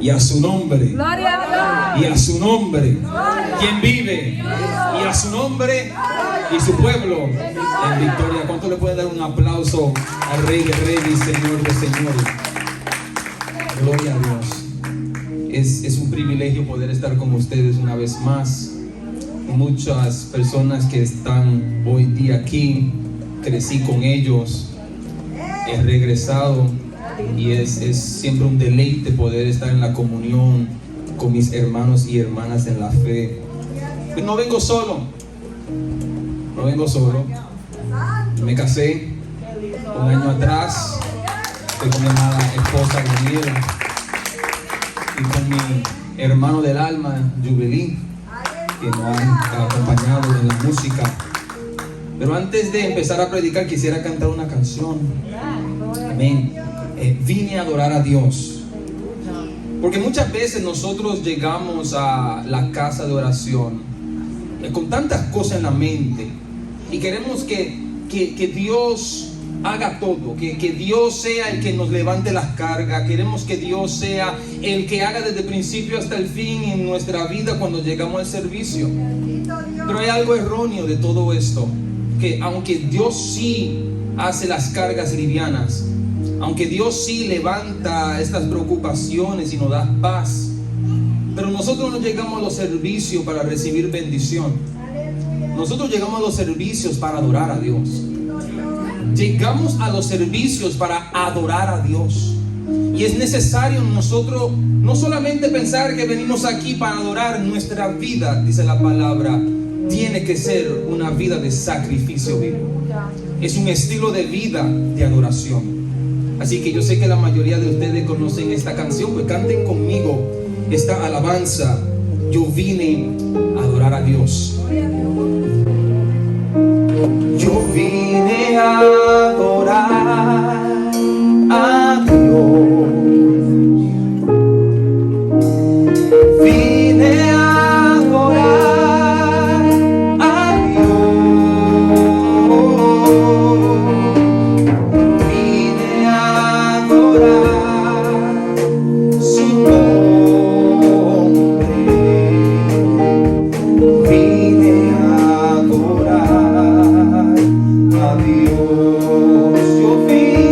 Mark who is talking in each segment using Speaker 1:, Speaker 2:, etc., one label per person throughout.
Speaker 1: y a su nombre,
Speaker 2: Gloria a Dios.
Speaker 1: y a su nombre, quien vive, y a su nombre y su pueblo en victoria. ¿Cuánto le pueden dar un aplauso al Rey de Reyes y Señor de Señores? Gloria a Dios. Es un privilegio poder estar con ustedes una vez más. Muchas personas que están hoy día aquí, crecí con ellos, he regresado y es siempre un deleite poder estar en la comunión con mis hermanos y hermanas en la fe. Pues no vengo solo, me casé un año atrás, estoy con mi amada esposa Gabriela y con mi hermano del alma, Jubilee, que nos han acompañado en la música. Pero antes de empezar a predicar quisiera cantar una canción. Amén. Vine a adorar a Dios. Porque muchas veces nosotros llegamos a la casa de oración con tantas cosas en la mente y queremos que Dios haga todo, que Dios sea el que nos levante las cargas. Queremos que Dios sea el que haga desde el principio hasta el fin en nuestra vida cuando llegamos al servicio. Pero hay algo erróneo de todo esto, que aunque Dios sí hace las cargas livianas, aunque Dios sí levanta estas preocupaciones y nos da paz, pero nosotros no llegamos a los servicios para recibir bendición. Nosotros llegamos a los servicios para adorar a Dios. Llegamos a los servicios para adorar a Dios. Y es necesario nosotros no solamente pensar que venimos aquí para adorar. Nuestra vida, dice la palabra, tiene que ser una vida de sacrificio vivo. Es un estilo de vida de adoración. Así que yo sé que la mayoría de ustedes conocen esta canción, pues canten conmigo esta alabanza. Yo vine a adorar a Dios. Yo vine a adorar a Dios. Vine a adorar a Dios. Vine a adorar su nombre. Vine a adorar a Dios. Yo vine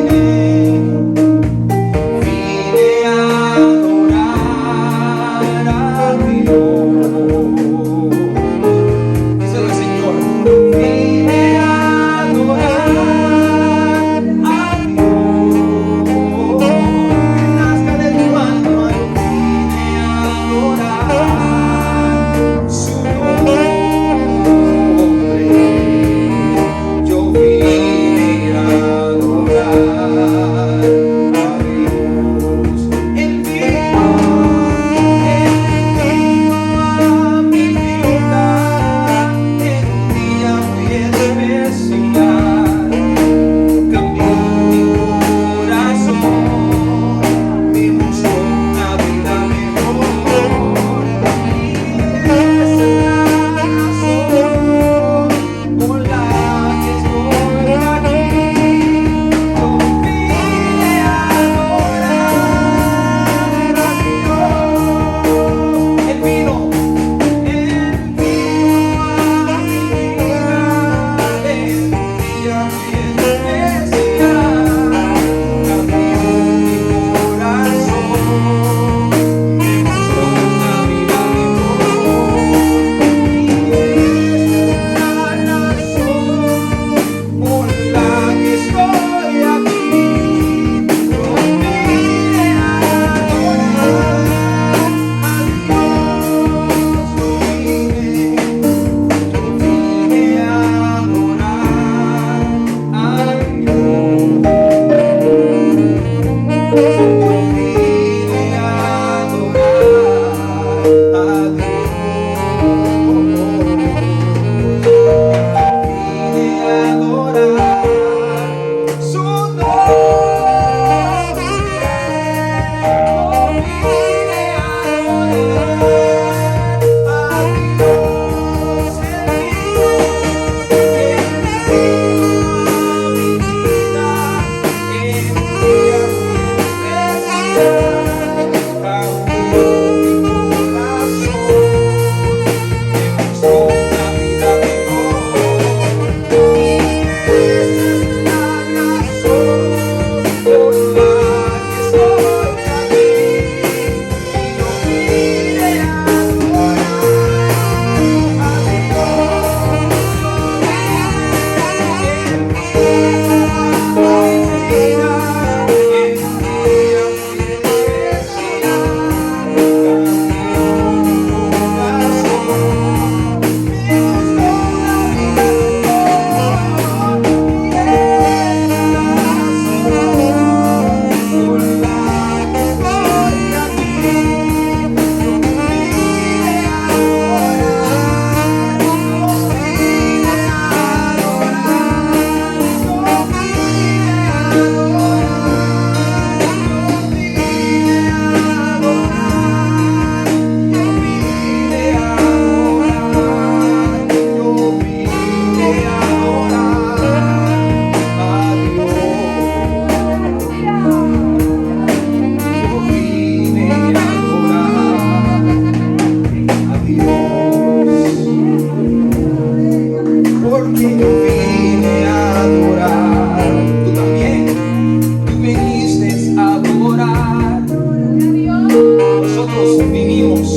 Speaker 1: nosotros vinimos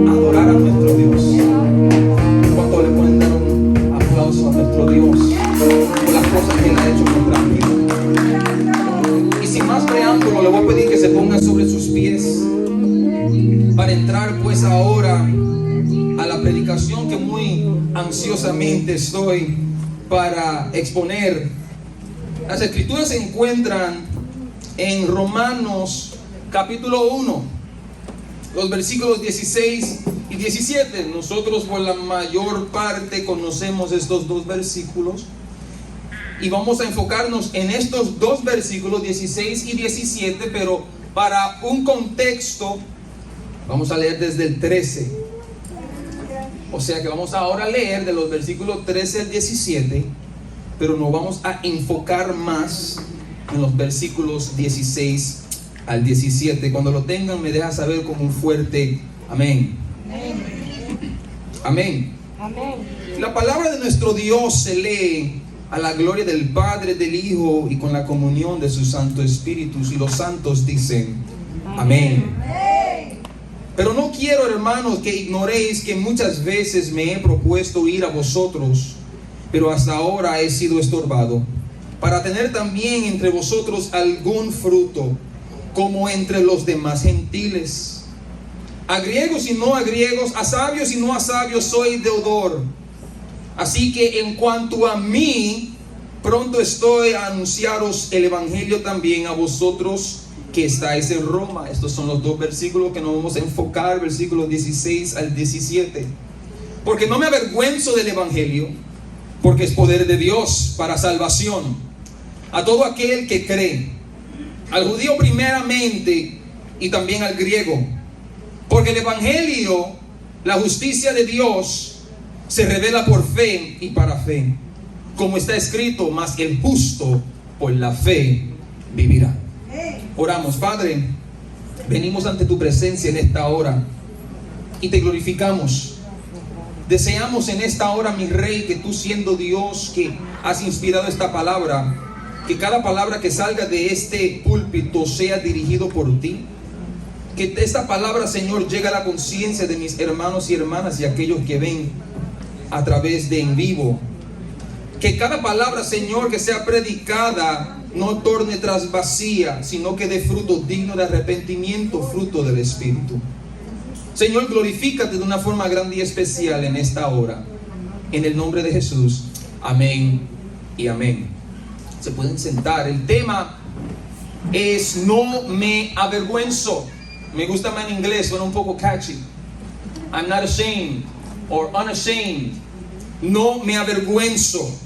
Speaker 1: a adorar a nuestro Dios. ¿Cuánto le pueden dar un aplauso a nuestro Dios por las cosas que Él ha hecho en nuestra vida? Y sin más preámbulo, le voy a pedir que se ponga sobre sus pies para entrar pues ahora a la predicación que muy ansiosamente estoy para exponer. Las escrituras se encuentran en Romanos capítulo 1, los versículos 16 y 17. Nosotros por la mayor parte conocemos estos dos versículos y vamos a enfocarnos en estos dos versículos 16 y 17, pero para un contexto vamos a leer desde el 13. O sea que vamos ahora a leer de los versículos 13 al 17, pero nos vamos a enfocar más en los versículos 16 al 17. Cuando lo tengan, me deja saber con un fuerte amén. Amén. Amén. La palabra de nuestro Dios se lee a la gloria del Padre, del Hijo y con la comunión de su Santo Espíritu. Y los santos dicen amén. Pero no quiero, hermanos, que ignoréis que muchas veces me he propuesto ir a vosotros, pero hasta ahora he sido estorbado, para tener también entre vosotros algún fruto, como entre los demás gentiles. A griegos y no a griegos, a sabios y no a sabios, soy deudor. Así que en cuanto a mí, pronto estoy a anunciaros el evangelio también a vosotros que estáis en Roma. Estos son los dos versículos que nos vamos a enfocar, versículos 16 al 17. Porque no me avergüenzo del evangelio, porque es poder de Dios para salvación a todo aquel que cree, al judío primeramente y también al griego. Porque el evangelio, la justicia de Dios, se revela por fe y para fe, como está escrito: mas el justo por la fe vivirá. Oramos. Padre, venimos ante tu presencia en esta hora y te glorificamos. Deseamos en esta hora, mi Rey, que tú, siendo Dios que has inspirado esta palabra, que cada palabra que salga de este púlpito sea dirigido por ti. Que esta palabra, Señor, llegue a la conciencia de mis hermanos y hermanas y aquellos que ven a través de en vivo. Que cada palabra, Señor, que sea predicada no torne tras vacía, sino que dé fruto digno de arrepentimiento, fruto del Espíritu. Señor, glorifícate de una forma grande y especial en esta hora. En el nombre de Jesús. Amén y amén. Se pueden sentar. El tema es no me avergüenzo. Me gusta más en inglés, suena un poco catchy. I'm not ashamed or unashamed. No me avergüenzo.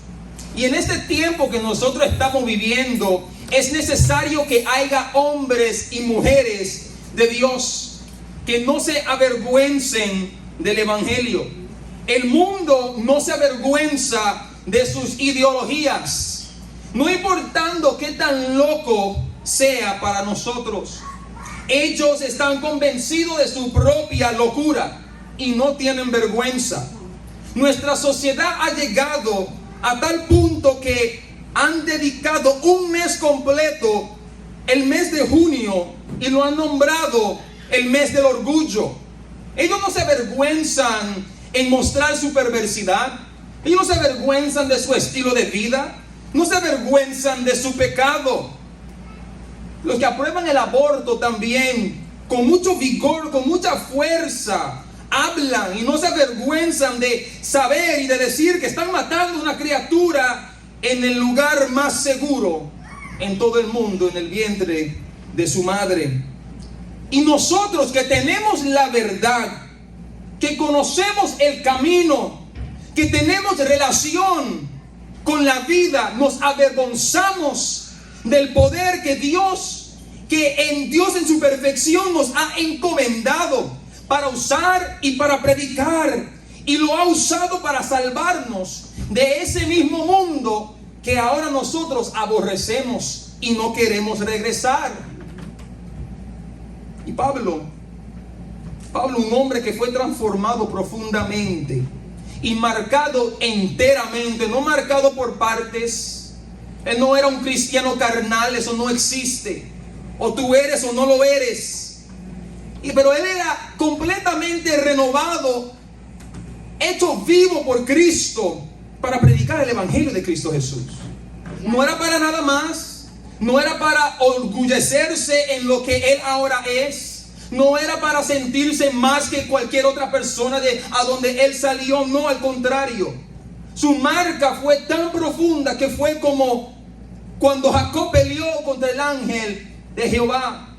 Speaker 1: Y en este tiempo que nosotros estamos viviendo, es necesario que haya hombres y mujeres de Dios que no se avergüencen del evangelio. El mundo no se avergüenza de sus ideologías, no importando qué tan loco sea para nosotros. Ellos están convencidos de su propia locura y no tienen vergüenza. Nuestra sociedad ha llegado a tal punto que han dedicado un mes completo, el mes de junio, y lo han nombrado el mes del orgullo. Ellos no se avergüenzan en mostrar su perversidad. Ellos no se avergüenzan de su estilo de vida. No se avergüenzan de su pecado. Los que aprueban el aborto también, con mucho vigor, con mucha fuerza, hablan y no se avergüenzan de saber y de decir que están matando una criatura en el lugar más seguro en todo el mundo, en el vientre de su madre. Y nosotros que tenemos la verdad, que conocemos el camino, que tenemos relación con la vida, nos avergonzamos del poder que Dios en su perfección nos ha encomendado para usar y para predicar, y lo ha usado para salvarnos de ese mismo mundo que ahora nosotros aborrecemos y no queremos regresar. Y Pablo, un hombre que fue transformado profundamente y marcado enteramente, no marcado por partes. Él no era un cristiano carnal, eso no existe. O tú eres o no lo eres. Pero él era completamente renovado, hecho vivo por Cristo para predicar el evangelio de Cristo Jesús. No era para nada más, no era para orgullecerse en lo que él ahora es, no era para sentirse más que cualquier otra persona de a donde él salió. No, al contrario, su marca fue tan profunda que fue como cuando Jacob peleó contra el ángel de Jehová.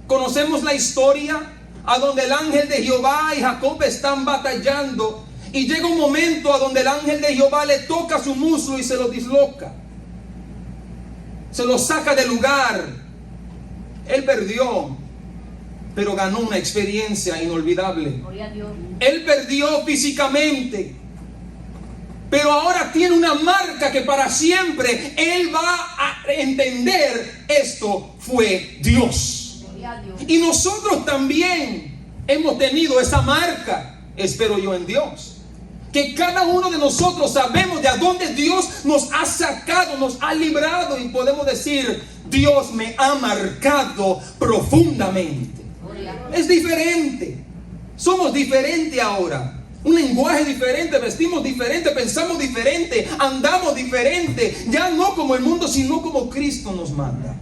Speaker 1: Conocemos la historia a donde el ángel de Jehová y Jacob están batallando, y llega un momento a donde el ángel de Jehová le toca su muslo y se lo disloca, se lo saca del lugar. Él perdió, pero ganó una experiencia inolvidable. Él perdió físicamente, pero ahora tiene una marca que para siempre él va a entender: esto fue Dios. Y nosotros también hemos tenido esa marca, espero yo, en Dios. Que cada uno de nosotros sabemos de a dónde Dios nos ha sacado, nos ha librado, y podemos decir: Dios me ha marcado profundamente. Es diferente, somos diferentes ahora. Un lenguaje diferente, vestimos diferente, pensamos diferente, andamos diferente. Ya no como el mundo, sino como Cristo nos manda.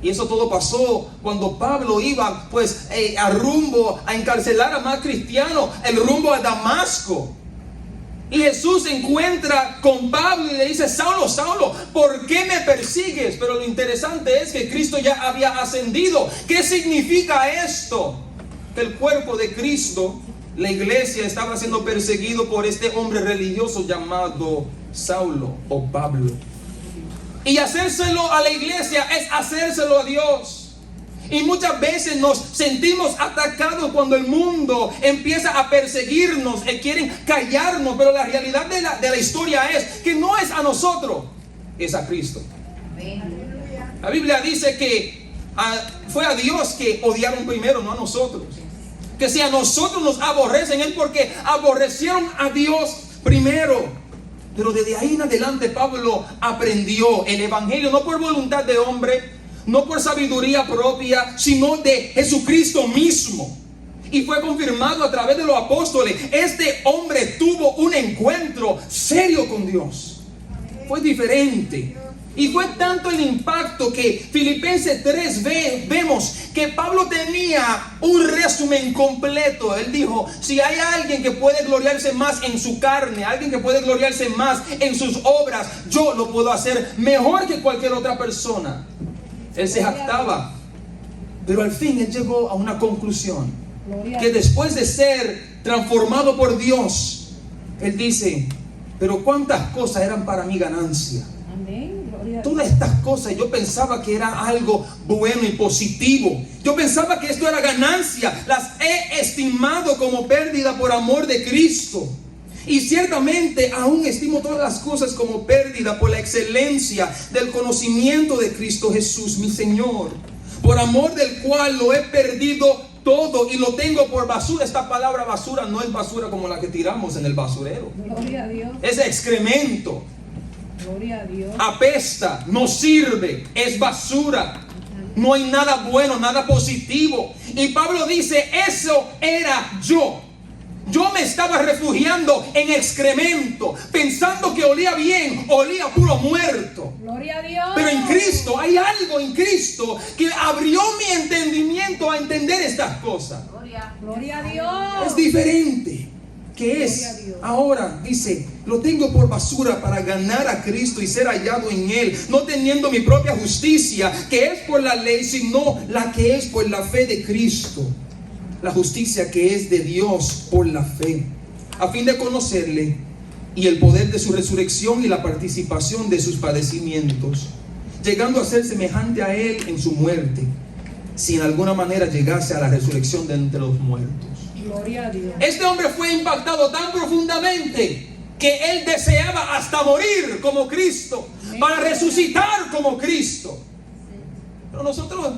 Speaker 1: Y eso todo pasó cuando Pablo iba a rumbo a encarcelar a más cristianos, el rumbo a Damasco. Y Jesús se encuentra con Pablo y le dice: Saulo, Saulo, ¿por qué me persigues? Pero lo interesante es que Cristo ya había ascendido. ¿Qué significa esto? Que el cuerpo de Cristo, la iglesia, estaba siendo perseguido por este hombre religioso llamado Saulo o Pablo. Y hacérselo a la iglesia es hacérselo a Dios. Y muchas veces nos sentimos atacados cuando el mundo empieza a perseguirnos, quieren callarnos. Pero la realidad de la historia es que no es a nosotros, es a Cristo. La Biblia dice que fue a Dios que odiaron primero, no a nosotros. Que si a nosotros nos aborrecen es porque aborrecieron a Dios primero. Pero desde ahí en adelante Pablo aprendió el evangelio, no por voluntad de hombre, no por sabiduría propia, sino de Jesucristo mismo. Y fue confirmado a través de los apóstoles. Este hombre tuvo un encuentro serio con Dios. Fue diferente. Y fue tanto el impacto que Filipenses 3 vemos que Pablo tenía un resumen completo. Él dijo: si hay alguien que puede gloriarse más en su carne, alguien que puede gloriarse más en sus obras, yo lo puedo hacer mejor que cualquier otra persona. Él se jactaba, pero al fin él llegó a una conclusión, que después de ser transformado por Dios, él dice: pero cuántas cosas eran para mi ganancia. Todas estas cosas yo pensaba que era algo bueno y positivo. Yo pensaba que esto era ganancia. Las he estimado como pérdida por amor de Cristo. Y ciertamente aún estimo todas las cosas como pérdida por la excelencia del conocimiento de Cristo Jesús, mi Señor, por amor del cual lo he perdido todo y lo tengo por basura. Esta palabra basura no es basura como la que tiramos en el basurero.
Speaker 2: Gloria a Dios.
Speaker 1: Es excremento.
Speaker 2: Gloria a Dios.
Speaker 1: Apesta, no sirve, es basura. No hay nada bueno, nada positivo. Y Pablo dice: eso era yo. Yo me estaba refugiando en excremento, pensando que olía bien, olía puro muerto.
Speaker 2: Gloria a Dios.
Speaker 1: Pero en Cristo, hay algo en Cristo que abrió mi entendimiento a entender estas cosas.
Speaker 2: Gloria a Dios.
Speaker 1: Es diferente. Que es ahora, dice: lo tengo por basura para ganar a Cristo y ser hallado en Él, no teniendo mi propia justicia, que es por la ley, sino la que es por la fe de Cristo, la justicia que es de Dios por la fe, a fin de conocerle y el poder de su resurrección y la participación de sus padecimientos, llegando a ser semejante a Él en su muerte, si en alguna manera llegase a la resurrección de entre los muertos.
Speaker 2: Gloria a Dios.
Speaker 1: Este hombre fue impactado tan profundamente que él deseaba hasta morir como Cristo, para resucitar como Cristo. Pero nosotros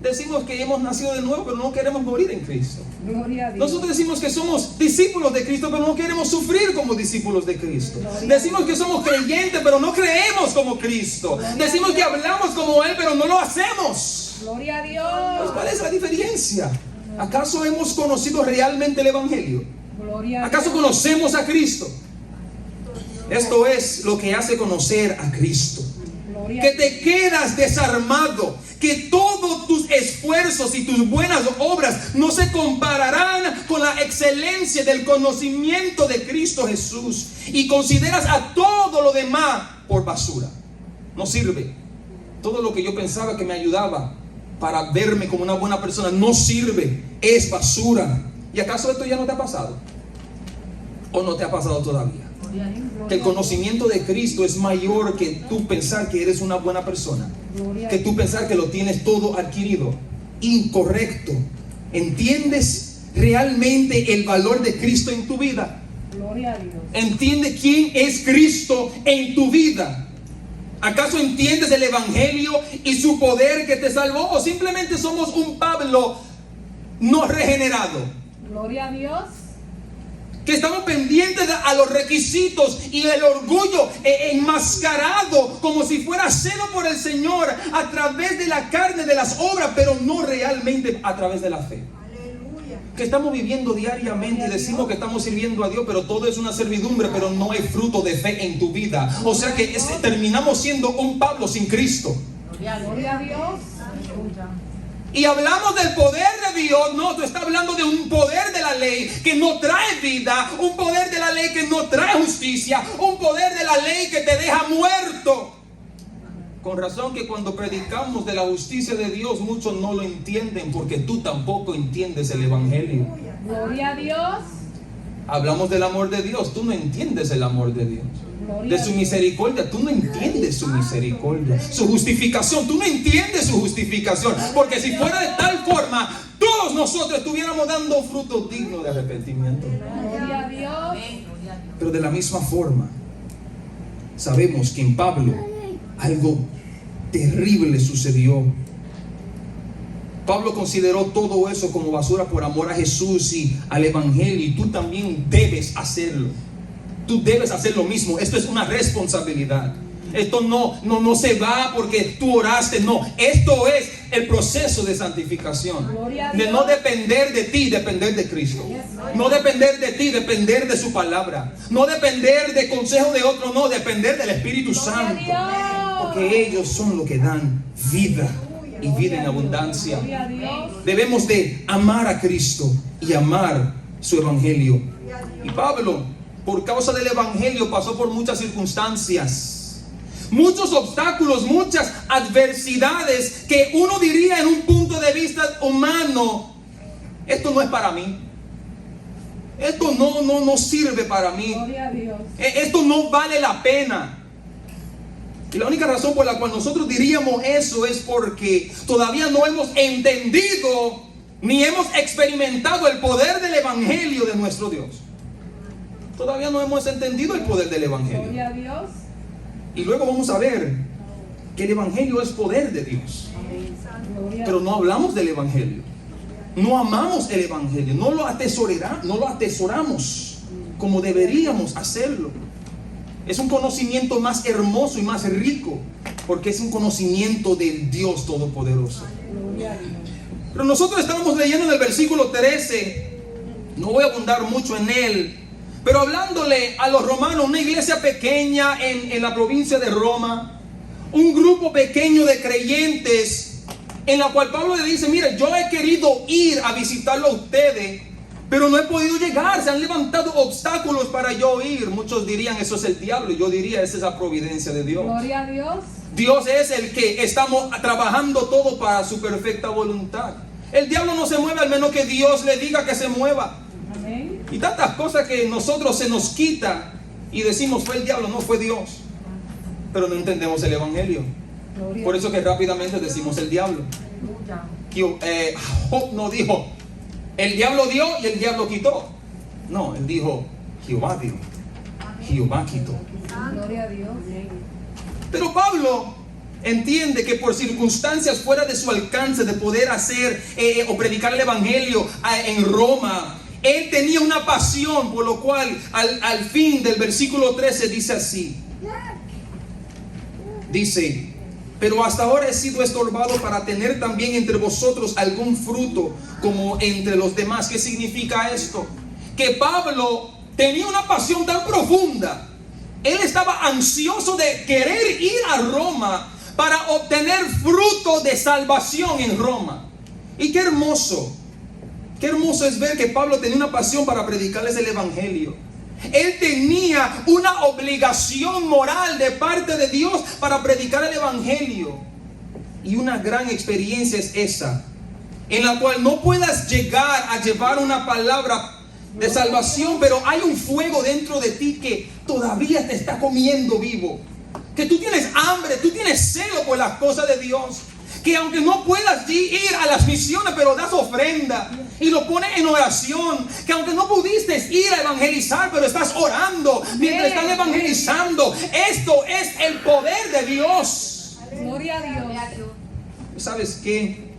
Speaker 1: decimos que hemos nacido de nuevo, pero no queremos morir en Cristo.
Speaker 2: Gloria a Dios.
Speaker 1: Nosotros decimos que somos discípulos de Cristo, pero no queremos sufrir como discípulos de Cristo. Decimos que somos creyentes, pero no creemos como Cristo. Decimos que hablamos como Él, pero no lo hacemos.
Speaker 2: Gloria a Dios.
Speaker 1: Pues, ¿cuál es la diferencia? ¿Acaso hemos conocido realmente el Evangelio?
Speaker 2: Gloria a
Speaker 1: ¿Acaso
Speaker 2: Dios.
Speaker 1: conocemos a Cristo? Esto es lo que hace conocer a Cristo.
Speaker 2: Gloria
Speaker 1: Que
Speaker 2: a
Speaker 1: te quedas desarmado, que todos tus esfuerzos y tus buenas obras no se compararán con la excelencia del conocimiento de Cristo Jesús, y consideras a todo lo demás por basura. No sirve. Todo lo que yo pensaba que me ayudaba para verme como una buena persona no sirve, es basura. ¿Y acaso esto ya no te ha pasado? ¿O no te ha pasado todavía? Que el conocimiento de Cristo es mayor que tú pensar que eres una buena persona, que tú pensar que lo tienes todo adquirido. Incorrecto. ¿Entiendes realmente el valor de Cristo en tu vida?
Speaker 2: Gloria a Dios.
Speaker 1: ¿Entiende quién es Cristo en tu vida? ¿Acaso entiendes el Evangelio y su poder que te salvó? ¿O simplemente somos un Pablo no regenerado,
Speaker 2: Gloria a Dios.
Speaker 1: que estamos pendientes a los requisitos y el orgullo enmascarado como si fuera celo por el Señor a través de la carne, de las obras, pero no realmente a través de la fe? Que estamos viviendo diariamente y decimos que estamos sirviendo a Dios, pero todo es una servidumbre, pero no hay fruto de fe en tu vida. O sea que terminamos siendo un Pablo sin Cristo.
Speaker 2: Gloria a Dios.
Speaker 1: Y hablamos del poder de Dios. No, tú estás hablando de un poder de la ley que no trae vida, un poder de la ley que no trae justicia, un poder de la ley que te deja muerto. Con razón que cuando predicamos de la justicia de Dios, muchos no lo entienden, porque tú tampoco entiendes el Evangelio.
Speaker 2: Gloria a Dios.
Speaker 1: Hablamos del amor de Dios, tú no entiendes el amor de Dios.
Speaker 2: Gloria
Speaker 1: De
Speaker 2: a
Speaker 1: su
Speaker 2: Dios.
Speaker 1: misericordia, tú no entiendes su misericordia. Su justificación, tú no entiendes su justificación. Porque si fuera de tal forma, todos nosotros estuviéramos dando fruto digno de arrepentimiento.
Speaker 2: Gloria a Dios.
Speaker 1: Pero de la misma forma, sabemos que en Pablo algo terrible sucedió. Pablo consideró todo eso como basura por amor a Jesús y al Evangelio, y tú también debes hacerlo. Tú debes hacer lo mismo. Esto es una responsabilidad. Esto no se va porque tú oraste. No, esto es el proceso de santificación.
Speaker 2: Gloria a
Speaker 1: De
Speaker 2: Dios.
Speaker 1: no depender de ti, depender de Cristo. No depender de ti, depender de su palabra. No depender de consejo de otro, no, depender del Espíritu Santo. Porque ellos son los que dan vida y vida en abundancia.
Speaker 2: Gloria a Dios.
Speaker 1: Debemos de amar a Cristo y amar su Evangelio. Y Pablo, por causa del Evangelio, pasó por muchas circunstancias, muchos obstáculos, muchas adversidades que uno diría en un punto de vista humano: esto no es para mí, esto no sirve para mí,
Speaker 2: Gloria a Dios.
Speaker 1: esto no vale la pena. Y la única razón por la cual nosotros diríamos eso es porque todavía no hemos entendido ni hemos experimentado el poder del Evangelio de nuestro Dios. Todavía no hemos entendido el poder del Evangelio.
Speaker 2: Gloria a Dios.
Speaker 1: Y luego vamos a ver que el Evangelio es poder de Dios.
Speaker 2: Gloria a
Speaker 1: Pero
Speaker 2: Dios.
Speaker 1: no hablamos del Evangelio. No amamos el Evangelio. No lo atesoramos como deberíamos hacerlo. Es un conocimiento más hermoso y más rico, porque es un conocimiento del Dios Todopoderoso.
Speaker 2: Gloria a Dios.
Speaker 1: Pero nosotros estamos leyendo en el versículo 13. No voy a abundar mucho en él, pero hablándole a los romanos, una iglesia pequeña en la provincia de Roma, un grupo pequeño de creyentes, en la cual Pablo le dice: mire, yo he querido ir a visitarlo a ustedes, pero no he podido llegar, se han levantado obstáculos para yo ir. Muchos dirían: eso es el diablo. Yo diría: esa es la providencia de Dios.
Speaker 2: Gloria a Dios.
Speaker 1: Dios es el que estamos trabajando todo para su perfecta voluntad. El diablo no se mueve al menos que Dios le diga que se mueva.
Speaker 2: Amén.
Speaker 1: Y tantas cosas que nosotros se nos quita y decimos: fue el diablo, no fue Dios. Pero no entendemos el Evangelio.
Speaker 2: Gloria
Speaker 1: Por eso que rápidamente decimos el diablo. Job no dijo: el diablo dio y el diablo quitó. No, él dijo: Jehová dio, Jehová quitó.
Speaker 2: Gloria a Dios.
Speaker 1: Pero Pablo entiende que por circunstancias fuera de su alcance de poder hacer o predicar el Evangelio en Roma, él tenía una pasión, por lo cual al fin del versículo 13 dice así. Dice: pero hasta ahora he sido estorbado para tener también entre vosotros algún fruto como entre los demás. ¿Qué significa esto? Que Pablo tenía una pasión tan profunda. Él estaba ansioso de querer ir a Roma para obtener fruto de salvación en Roma. Y qué hermoso es ver que Pablo tenía una pasión para predicarles el evangelio. Él tenía una obligación moral de parte de Dios para predicar el evangelio. Y una gran experiencia es esa, en la cual no puedas llegar a llevar una palabra de salvación, pero hay un fuego dentro de ti que todavía te está comiendo vivo. Que tú tienes hambre, tú tienes celo por las cosas de Dios. Que aunque no puedas ir a las misiones, pero das ofrenda y lo pones en oración. Que aunque no pudiste ir a evangelizar, pero estás orando mientras están evangelizando. Esto es el poder de Dios.
Speaker 2: Gloria a Dios.
Speaker 1: ¿Sabes qué?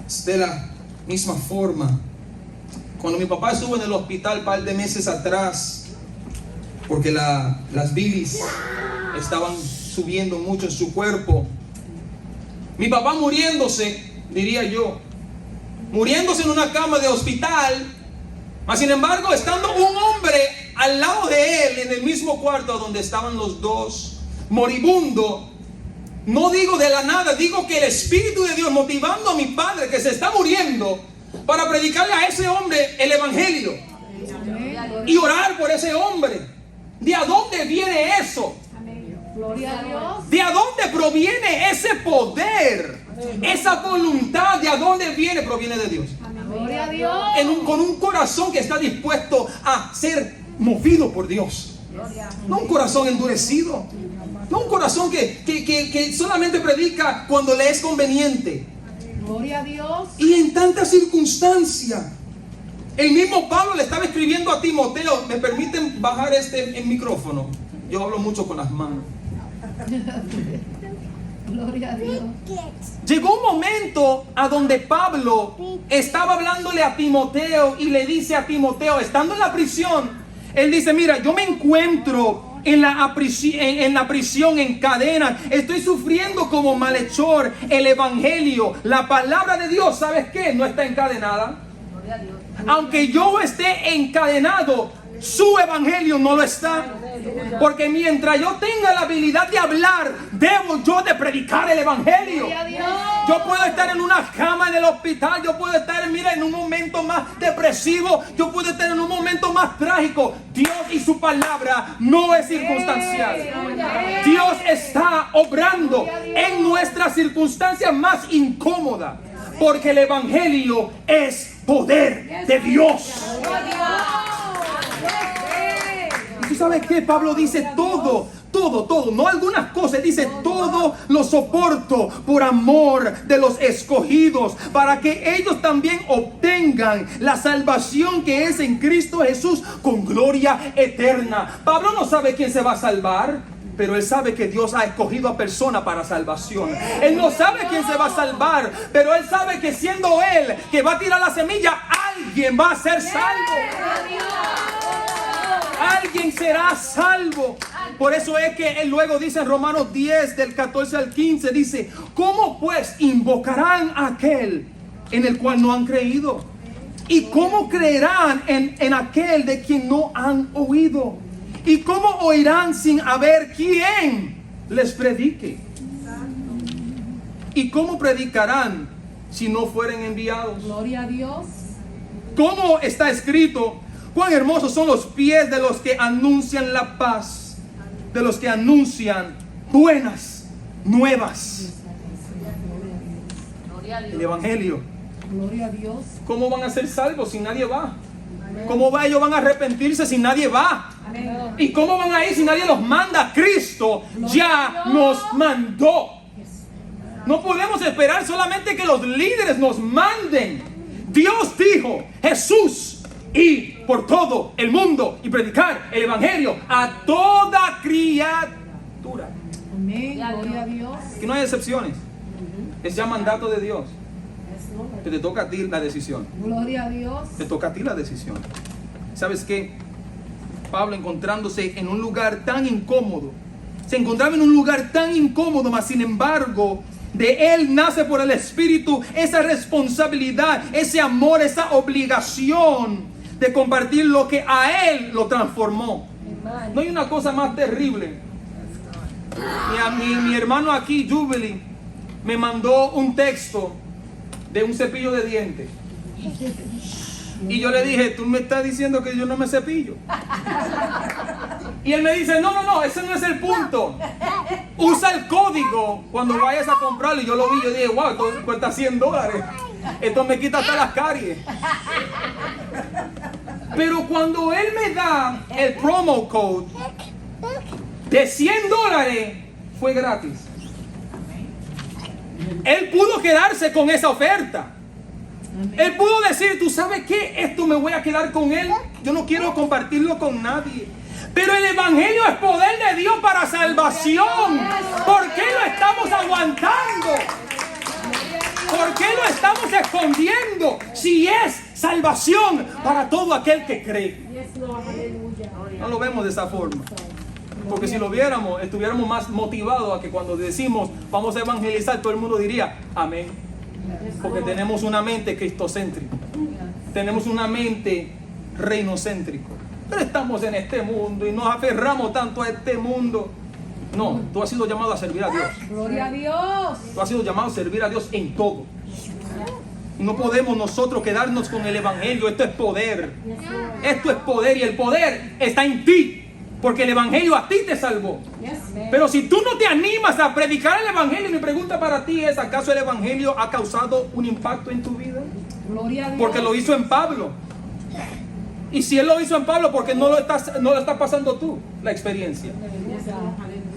Speaker 1: Es de la misma forma. Cuando mi papá estuvo en el hospital un par de meses atrás, porque las bilis estaban subiendo mucho en su cuerpo. Mi papá muriéndose, diría yo, muriéndose en una cama de hospital, mas sin embargo estando un hombre al lado de él en el mismo cuarto donde estaban los dos, moribundo. No digo de la nada, digo que el Espíritu de Dios motivando a mi padre que se está muriendo para predicarle a ese hombre el evangelio y orar por ese hombre. ¿De a dónde viene eso?
Speaker 2: Gloria a Dios.
Speaker 1: ¿De a dónde proviene ese poder? Esa voluntad, ¿de a dónde viene? Proviene de Dios.
Speaker 2: Gloria a Dios.
Speaker 1: Con un corazón que está dispuesto a ser movido por Dios. No un corazón endurecido. No un corazón que solamente predica cuando le es conveniente.
Speaker 2: Gloria a Dios.
Speaker 1: Y en tantas circunstancias. El mismo Pablo le estaba escribiendo a Timoteo. ¿Me permiten bajar el micrófono? Yo hablo mucho con las manos.
Speaker 2: Gloria a Dios.
Speaker 1: Llegó un momento a donde Pablo estaba hablándole a Timoteo y le dice a Timoteo, estando en la prisión, él dice, mira, yo me encuentro en la prisión, en cadenas, estoy sufriendo como malhechor. El evangelio, la palabra de Dios, ¿sabes qué? No está encadenada. Aunque yo esté encadenado, su evangelio no lo está. Porque mientras yo tenga la habilidad de hablar, debo yo de predicar el evangelio. Yo puedo estar en una cama en el hospital, yo puedo estar, mira, en un momento más depresivo, yo puedo estar en un momento más trágico. Dios y su palabra no es circunstancial. Dios está obrando en nuestras circunstancias más incómodas, porque el evangelio es poder de Dios. ¿Tú sabes qué? Pablo dice todo, no algunas cosas, dice todo lo soporto por amor de los escogidos, para que ellos también obtengan la salvación que es en Cristo Jesús con gloria eterna. Pablo no sabe quién se va a salvar, pero él sabe que Dios ha escogido a personas para salvación. Él no sabe quién se va a salvar, pero él sabe que siendo él que va a tirar la semilla, alguien va a ser salvo. Alguien será salvo. Por eso es que él luego dice en Romanos 10 del 14 al 15, dice, ¿cómo pues invocarán a aquel en el cual no han creído? ¿Y cómo creerán en aquel de quien no han oído? ¿Y cómo oirán sin haber quien les predique? ¿Y cómo predicarán si no fueren enviados?
Speaker 2: Gloria a Dios.
Speaker 1: ¿Cómo está escrito? Cuán hermosos son los pies de los que anuncian la paz, de los que anuncian buenas nuevas. El evangelio.
Speaker 2: Gloria a Dios.
Speaker 1: ¿Cómo van a ser salvos si nadie va? ¿Cómo ellos van a arrepentirse si nadie va? ¿Y cómo van a ir si nadie los manda? Cristo ya nos mandó. No podemos esperar solamente que los líderes nos manden. Dios dijo, Jesús, ir por todo el mundo y predicar el evangelio a toda criatura.
Speaker 2: Amén. Gloria a Dios.
Speaker 1: Que no hay excepciones. Es ya mandato de Dios. Que te toca a ti la decisión.
Speaker 2: Gloria a Dios.
Speaker 1: Te toca a ti la decisión. ¿Sabes qué? Pablo, encontrándose en un lugar tan incómodo,
Speaker 3: Se encontraba en un lugar tan incómodo, mas sin embargo, de él nace por el Espíritu esa responsabilidad, ese amor, esa obligación de compartir lo que a él lo transformó. No hay una cosa más terrible. Mi hermano aquí, Jubilee, me mandó un texto de un cepillo de dientes. Y yo le dije, tú me estás diciendo que yo no me cepillo. Y él me dice, no, ese no es el punto. Usa el código cuando vayas a comprarlo. Y yo lo vi, yo dije, wow, esto cuesta $100. Esto me quita hasta las caries. Pero cuando él me da el promo code de $100, fue gratis. Él pudo quedarse con esa oferta. Él pudo decir, ¿tú sabes qué? Esto me voy a quedar con él. Yo no quiero compartirlo con nadie. Pero el evangelio es poder de Dios para salvación. ¿Por qué lo estamos aguantando? ¿Por qué lo estamos escondiendo? Si es salvación para todo aquel que cree. No lo vemos de esa forma. Porque si lo viéramos, estuviéramos más motivados a que cuando decimos vamos a evangelizar, todo el mundo diría amén. Porque tenemos una mente cristocéntrica. Tenemos una mente reinocéntrica. Pero estamos en este mundo y nos aferramos tanto a este mundo. No, tú has sido llamado a servir a Dios.
Speaker 2: Gloria a Dios.
Speaker 3: Tú has sido llamado a servir a Dios en todo. No podemos nosotros quedarnos con el evangelio. Esto es poder. Esto es poder y el poder está en ti. Porque el evangelio a ti te salvó. Pero si tú no te animas a predicar el evangelio, mi pregunta para ti es, ¿acaso el evangelio ha causado un impacto en tu vida?
Speaker 2: Gloria a Dios.
Speaker 3: Porque lo hizo en Pablo. Y si él lo hizo en Pablo, ¿por qué no lo estás pasando tú la experiencia?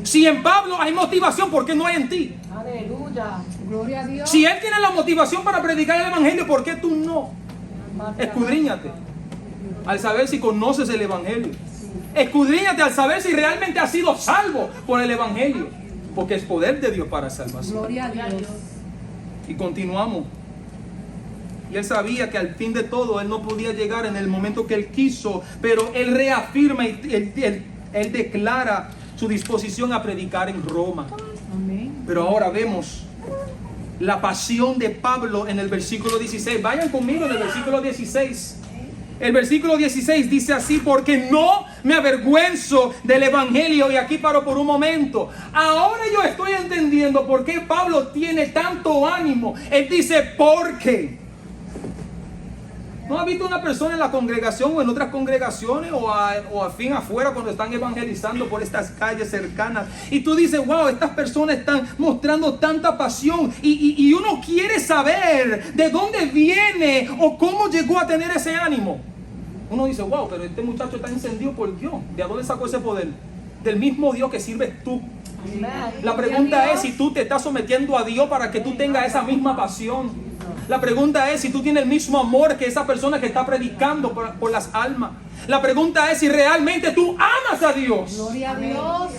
Speaker 3: Si en Pablo hay motivación, ¿por qué no hay en ti?
Speaker 2: Aleluya. Gloria a Dios.
Speaker 3: Si él tiene la motivación para predicar el evangelio, ¿por qué tú no? Escudriñate al saber si conoces el evangelio. Escudriñate al saber si realmente has sido salvo por el evangelio. Porque es poder de Dios para salvación.
Speaker 2: Gloria a Dios.
Speaker 3: Y continuamos. Y él sabía que al fin de todo él no podía llegar en el momento que él quiso, pero él reafirma y él declara su disposición a predicar en Roma.
Speaker 2: Amén.
Speaker 3: Pero ahora vemos la pasión de Pablo en el versículo 16. Vayan conmigo en el versículo 16. El versículo 16 dice así: porque no me avergüenzo del evangelio. Y aquí paro por un momento. Ahora yo estoy entendiendo por qué Pablo tiene tanto ánimo. Él dice, porque. ¿No has visto una persona en la congregación o en otras congregaciones o a fin afuera cuando están evangelizando por estas calles cercanas? Y tú dices, wow, estas personas están mostrando tanta pasión y uno quiere saber de dónde viene o cómo llegó a tener ese ánimo. Uno dice, wow, pero este muchacho está encendido por Dios. ¿De dónde sacó ese poder? Del mismo Dios que sirves tú. La pregunta es si tú te estás sometiendo a Dios para que tú tengas esa misma pasión. La pregunta es si tú tienes el mismo amor que esa persona que está predicando por las almas. La pregunta es si realmente tú amas a Dios.
Speaker 2: Gloria a Dios.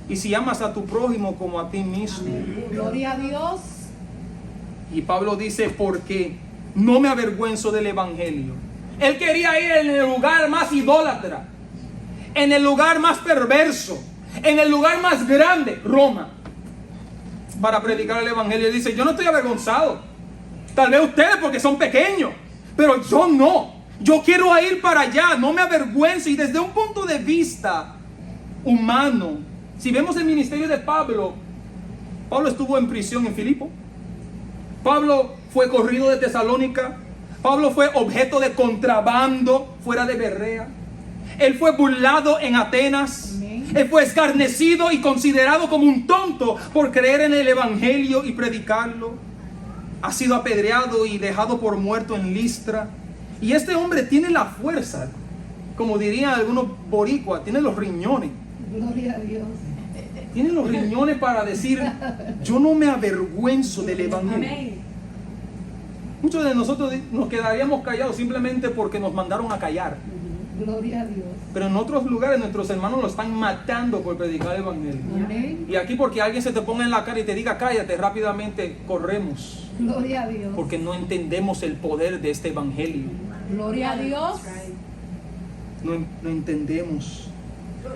Speaker 3: Y si amas a tu prójimo como a ti mismo.
Speaker 2: Gloria a Dios.
Speaker 3: Y Pablo dice, porque no me avergüenzo del evangelio. Él quería ir en el lugar más idólatra, en el lugar más perverso, en el lugar más grande, Roma, para predicar el evangelio. Él dice, yo no estoy avergonzado. Tal vez ustedes porque son pequeños, pero yo no. Yo quiero ir para allá, no me avergüenzo. Y desde un punto de vista humano, si vemos el ministerio de Pablo, Pablo estuvo en prisión en Filipo. Pablo fue corrido de Tesalónica. Pablo fue objeto de contrabando fuera de Berea. Él fue burlado en Atenas. Él fue escarnecido y considerado como un tonto por creer en el evangelio y predicarlo. Ha sido apedreado y dejado por muerto en Listra. Y este hombre tiene la fuerza, como dirían algunos boricuas, tiene los riñones.
Speaker 2: Gloria a Dios.
Speaker 3: Tiene los riñones para decir, yo no me avergüenzo del evangelio.
Speaker 2: Amén.
Speaker 3: Muchos de nosotros nos quedaríamos callados simplemente porque nos mandaron a callar.
Speaker 2: Gloria a Dios.
Speaker 3: Pero en otros lugares nuestros hermanos lo están matando por predicar el evangelio.
Speaker 2: Amén.
Speaker 3: Y aquí porque alguien se te ponga en la cara y te diga cállate, rápidamente corremos.
Speaker 2: Gloria a Dios.
Speaker 3: Porque no entendemos el poder de este evangelio.
Speaker 2: Gloria a Dios.
Speaker 3: No entendemos.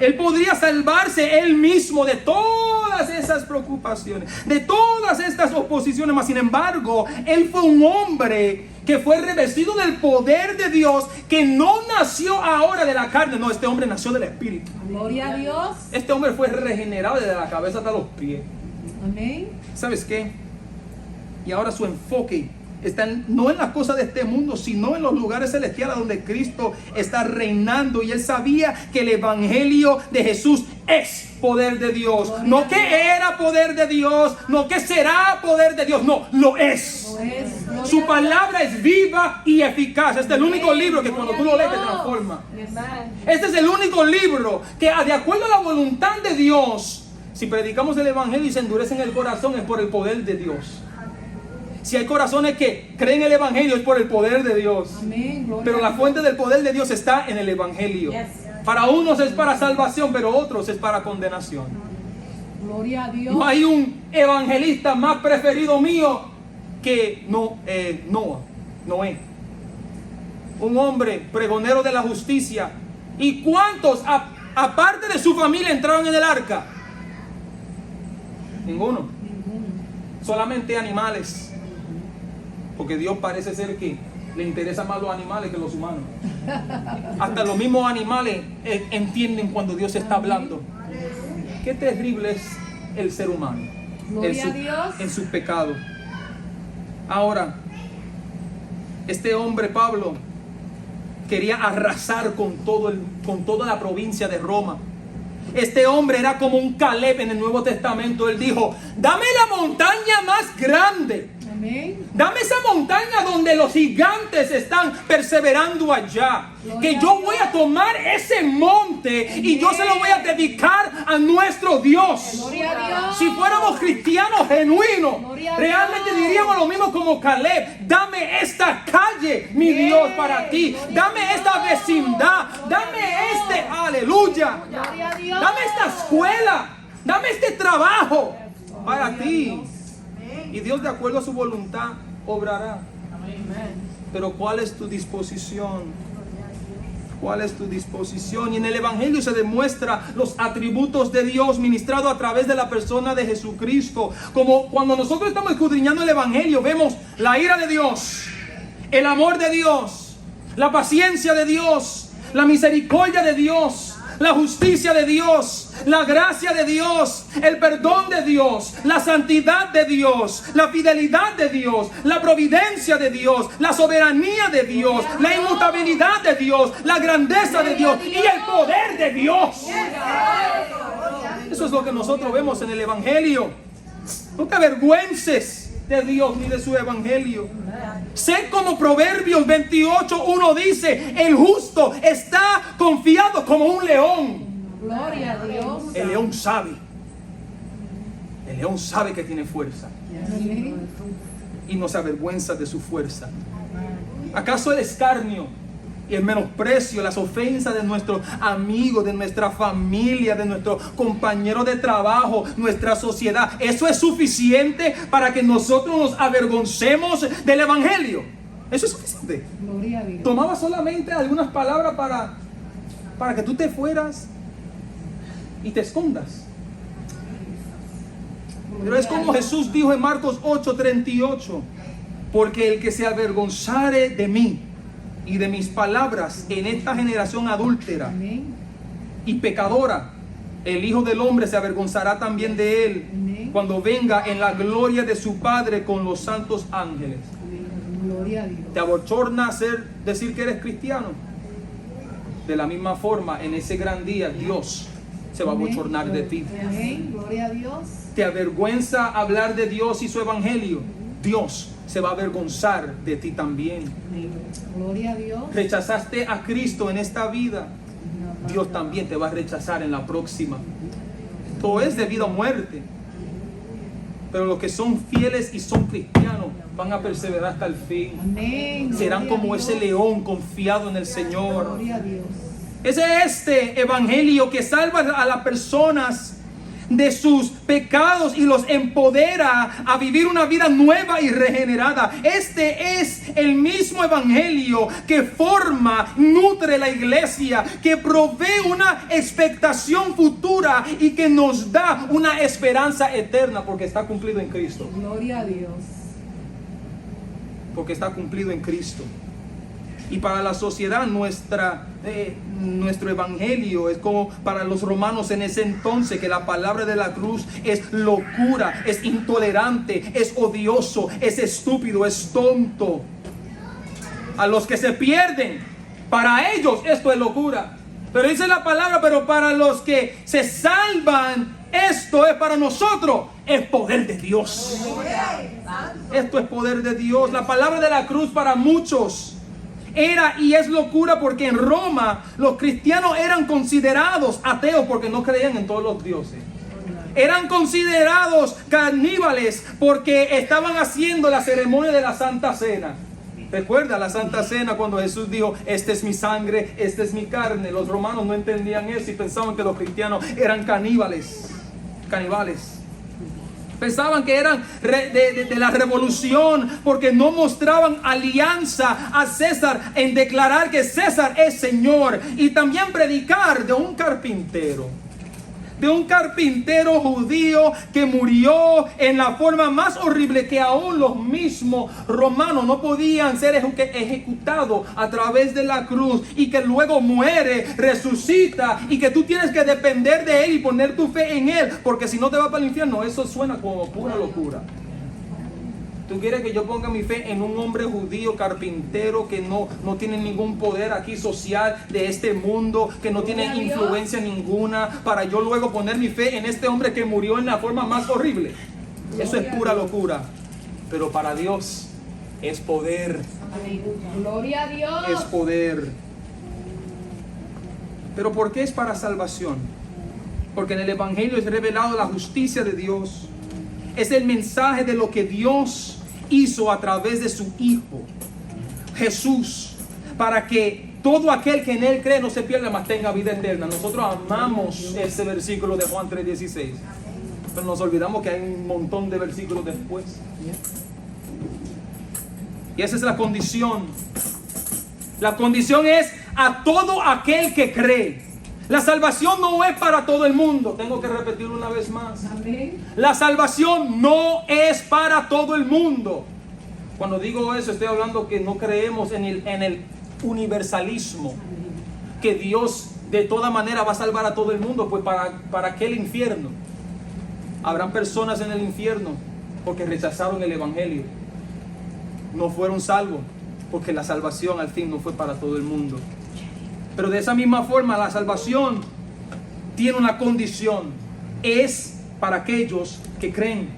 Speaker 3: Él podría salvarse él mismo de todas esas preocupaciones, de todas estas oposiciones, mas sin embargo, él fue un hombre que fue revestido del poder de Dios, que no nació ahora de la carne, no, este hombre nació del Espíritu.
Speaker 2: Gloria a Dios.
Speaker 3: Este hombre fue regenerado desde la cabeza hasta los pies.
Speaker 2: Amén.
Speaker 3: ¿Sabes qué? Y ahora su enfoque está no en las cosas de este mundo, sino en los lugares celestiales donde Cristo está reinando. Y él sabía que el evangelio de Jesús es poder de Dios. No que era poder de Dios, no que será poder de Dios, no, lo es. Su palabra es viva y eficaz. Este es el único libro que cuando tú lo lees te transforma. Este es el único libro que, de acuerdo a la voluntad de Dios, si predicamos el evangelio y se endurece en el corazón, es por el poder de Dios. Si hay corazones que creen el evangelio, es por el poder de Dios.
Speaker 2: Amén.
Speaker 3: Pero la fuente del poder de Dios está en el evangelio. Para unos es para salvación, pero otros es para condenación.
Speaker 2: Gloria a Dios.
Speaker 3: No hay un evangelista más preferido mío que Noé. Un hombre pregonero de la justicia. ¿Y cuántos, aparte de su familia, entraron en el arca? Ninguno. Solamente animales. Porque Dios parece ser que le interesan más los animales que los humanos. Hasta los mismos animales entienden cuando Dios está hablando. Qué terrible es el ser humano en su pecado. Ahora, este hombre Pablo quería arrasar con toda la provincia de Roma. Este hombre era como un Caleb en el Nuevo Testamento. Él dijo: dame la montaña más grande.
Speaker 2: Amén.
Speaker 3: Dame esa montaña donde los gigantes están perseverando allá. Que yo voy a tomar ese monte y yo se lo voy a dedicar a nuestro Dios.
Speaker 2: Gloria a Dios.
Speaker 3: Si fuéramos cristianos genuinos,
Speaker 2: Gloria a
Speaker 3: realmente
Speaker 2: Dios.
Speaker 3: diríamos lo mismo como Caleb: dame esta calle, mi Dios, para ti.
Speaker 2: Gloria
Speaker 3: Dame
Speaker 2: a
Speaker 3: esta
Speaker 2: Dios.
Speaker 3: vecindad.
Speaker 2: Gloria
Speaker 3: Dame
Speaker 2: a Dios.
Speaker 3: aleluya.
Speaker 2: Gloria a Dios.
Speaker 3: Dame esta escuela. Dame este trabajo para
Speaker 2: Gloria a
Speaker 3: ti.
Speaker 2: Dios.
Speaker 3: Y Dios, de acuerdo a su voluntad, obrará. Pero ¿cuál es tu disposición? ¿Cuál es tu disposición? Y en el evangelio se demuestra los atributos de Dios ministrado a través de la persona de Jesucristo. Como cuando nosotros estamos escudriñando el evangelio, vemos la ira de Dios, el amor de Dios, la paciencia de Dios, la misericordia de Dios, la justicia de Dios, la gracia de Dios, el perdón de Dios, la santidad de Dios, la fidelidad de Dios, la providencia de Dios, la soberanía de Dios, la inmutabilidad de Dios, la grandeza de Dios y el poder de Dios. Eso es lo que nosotros vemos en el evangelio. No te avergüences de Dios ni de su evangelio. Sé como Proverbios 28:1 dice: el justo está confiado como un león.
Speaker 2: Gloria a Dios.
Speaker 3: El león sabe. El león sabe que tiene fuerza
Speaker 2: Amén.
Speaker 3: y no se avergüenza de su fuerza. ¿Acaso el escarnio y el menosprecio, las ofensas de nuestros amigos, de nuestra familia, de nuestros compañeros de trabajo, nuestra sociedad, eso es suficiente para que nosotros nos avergoncemos del evangelio? Eso es suficiente.
Speaker 2: Gloria a Dios.
Speaker 3: Tomaba solamente algunas palabras para que tú te fueras y te escondas. Pero es como Jesús dijo en Marcos 8:38: porque el que se avergonzare de mí y de mis palabras en esta generación adúltera
Speaker 2: Amén.
Speaker 3: y pecadora, el Hijo del Hombre se avergonzará también de él
Speaker 2: Amén.
Speaker 3: cuando venga en la gloria de su Padre con los santos ángeles.
Speaker 2: Gloria a Dios.
Speaker 3: ¿Te abochorna decir que eres cristiano? De la misma forma, en ese gran día, Dios se va a abochornar de ti.
Speaker 2: Amén. Gloria a Dios.
Speaker 3: ¿Te avergüenza hablar de Dios y su evangelio? Dios se va a avergonzar de ti también.
Speaker 2: Gloria a Dios.
Speaker 3: ¿Rechazaste a Cristo en esta vida? Dios también te va a rechazar en la próxima. Todo es de vida o muerte. Pero los que son fieles y son cristianos van a perseverar hasta el fin.
Speaker 2: Amén.
Speaker 3: Serán
Speaker 2: Gloria a
Speaker 3: como
Speaker 2: Dios.
Speaker 3: ese león confiado en el Señor.
Speaker 2: Gloria a Dios.
Speaker 3: Es este evangelio que salva a las personas de sus pecados y los empodera a vivir una vida nueva y regenerada. Este es el mismo evangelio que forma, nutre la iglesia, que provee una expectación futura y que nos da una esperanza eterna porque está cumplido en Cristo.
Speaker 2: Gloria a Dios.
Speaker 3: Porque está cumplido en Cristo. Y para la sociedad nuestro evangelio es como para los romanos en ese entonces, que la palabra de la cruz es locura, es intolerante, es odioso, es estúpido, es tonto. A los que se pierden, para ellos esto es locura. Pero dice la palabra, pero para los que se salvan, esto es para nosotros, es poder de Dios. Esto es poder de Dios. La palabra de la cruz para muchos era y es locura, porque en Roma los cristianos eran considerados ateos porque no creían en todos los dioses. Eran considerados caníbales porque estaban haciendo la ceremonia de la Santa Cena. Recuerda la Santa Cena cuando Jesús dijo: esta es mi sangre, esta es mi carne. Los romanos no entendían eso y pensaban que los cristianos eran caníbales. Pensaban que eran de la revolución porque no mostraban alianza a César en declarar que César es Señor. Y también predicar de un carpintero judío que murió en la forma más horrible, que aún los mismos romanos no podían ser ejecutados a través de la cruz, y que luego muere, resucita, y que tú tienes que depender de él y poner tu fe en él, porque si no te vas para el infierno. Eso suena como pura locura. ¿Tú quieres que yo ponga mi fe en un hombre judío carpintero que no tiene ningún poder aquí social de este mundo, que no tiene influencia ninguna, para yo luego poner mi fe en este hombre que murió en la forma más horrible? Eso es pura locura. Pero para Dios es poder.
Speaker 2: Gloria a Dios.
Speaker 3: Es poder. Pero ¿por qué es para salvación? Porque en el evangelio es revelado la justicia de Dios. Es el mensaje de lo que Dios hizo a través de su Hijo Jesús, para que todo aquel que en él cree no se pierda, mas tenga vida eterna. Nosotros amamos ese versículo de Juan 3:16, pero nos olvidamos que hay un montón de versículos después. Y esa es la condición. La condición es a todo aquel que cree. La salvación no es para todo el mundo. Tengo que repetirlo una vez más.
Speaker 2: Amén.
Speaker 3: La salvación no es para todo el mundo. Cuando digo eso, estoy hablando que no creemos en el universalismo, que Dios de toda manera va a salvar a todo el mundo. Pues ¿para qué el infierno? Habrán personas en el infierno porque rechazaron el evangelio. No fueron salvos porque la salvación al fin no fue para todo el mundo. Pero de esa misma forma, la salvación tiene una condición: es para aquellos que creen.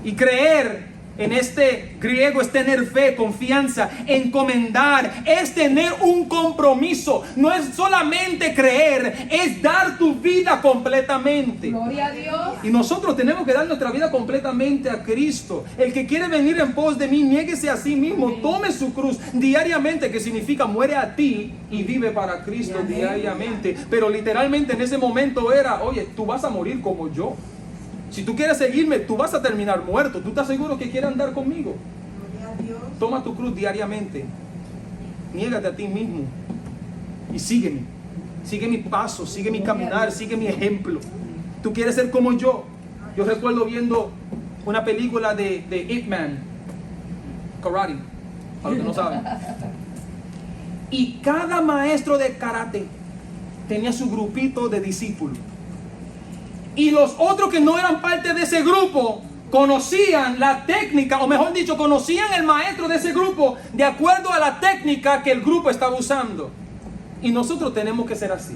Speaker 3: Y creer en este griego es tener fe, confianza, encomendar, es tener un compromiso. No es solamente creer, es dar tu vida completamente.
Speaker 2: Gloria a Dios.
Speaker 3: Y nosotros tenemos que dar nuestra vida completamente a Cristo. El que quiere venir en pos de mí, niéguese a sí mismo, tome su cruz diariamente, que significa muere a ti y vive para Cristo diariamente. Pero literalmente en ese momento era: oye, tú vas a morir como yo. Si tú quieres seguirme, tú vas a terminar muerto. ¿Tú estás seguro que quieres andar conmigo? Toma tu cruz diariamente. Niégate a ti mismo y sígueme. Sigue mi paso, sigue mi caminar, sigue mi ejemplo. Tú quieres ser como yo. Yo recuerdo viendo una película de Ip Man, karate, para los que no saben. Y cada maestro de karate tenía su grupito de discípulos. Y los otros que no eran parte de ese grupo conocían la técnica, o mejor dicho, conocían el maestro de ese grupo de acuerdo a la técnica que el grupo estaba usando. Y nosotros tenemos que ser así.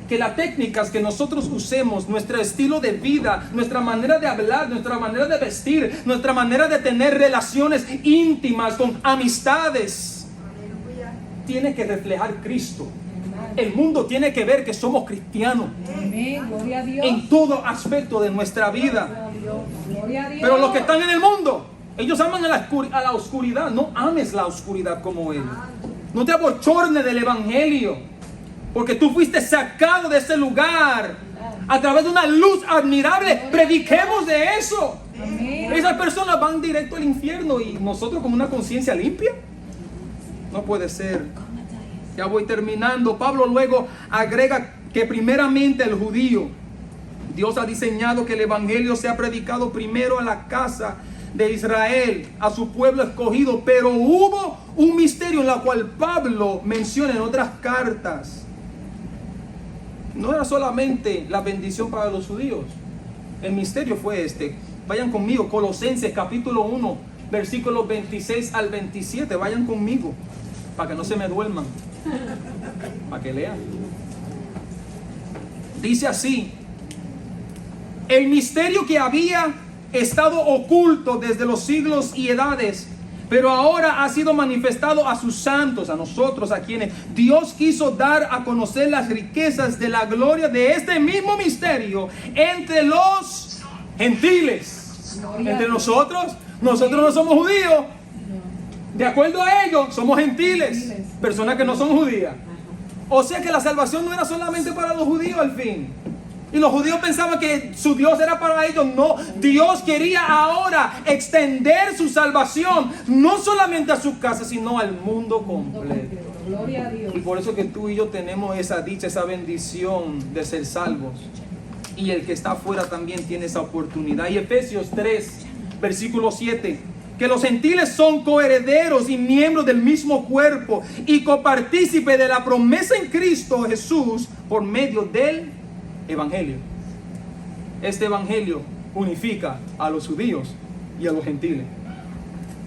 Speaker 3: Que las técnicas que nosotros usemos, nuestro estilo de vida, nuestra manera de hablar, nuestra manera de vestir, nuestra manera de tener relaciones íntimas con amistades, tiene que reflejar Cristo. El mundo tiene que ver que somos cristianos.
Speaker 2: Amén. Gloria a Dios.
Speaker 3: En todo aspecto de nuestra vida.
Speaker 2: Gloria a Dios.
Speaker 3: Pero los que están en el mundo, ellos aman a la oscuridad. No ames la oscuridad como ellos. No te abochornes del evangelio, porque tú fuiste sacado de ese lugar a través de una luz admirable. Prediquemos de eso.
Speaker 2: Amén.
Speaker 3: Esas personas van directo al infierno y nosotros con una conciencia limpia. No puede ser. Ya voy terminando. Pablo luego agrega que primeramente el judío, Dios ha diseñado que el evangelio sea predicado primero a la casa de Israel, a su pueblo escogido, pero hubo un misterio en la cual Pablo menciona en otras cartas. No era solamente la bendición para los judíos, el misterio fue este. Vayan conmigo, Colosenses capítulo 1, versículos 26 al 27, vayan conmigo, para que no se me duerman, para que lean. Dice así: el misterio que había estado oculto desde los siglos y edades, pero ahora ha sido manifestado a sus santos, a nosotros, a quienes Dios quiso dar a conocer las riquezas de la gloria de este mismo misterio entre los gentiles. Entre nosotros no somos judíos. De acuerdo a ellos, somos gentiles, personas que no son judías. O sea que la salvación no era solamente para los judíos al fin. Y los judíos pensaban que su Dios era para ellos. No, Dios quería ahora extender su salvación, no solamente a su casa, sino al mundo completo.
Speaker 2: Gloria a Dios.
Speaker 3: Y por eso que tú y yo tenemos esa dicha, esa bendición de ser salvos. Y el que está afuera también tiene esa oportunidad. Y Efesios 3, versículo 7. Que los gentiles son coherederos y miembros del mismo cuerpo y copartícipe de la promesa en Cristo Jesús por medio del evangelio. Este evangelio unifica a los judíos y a los gentiles.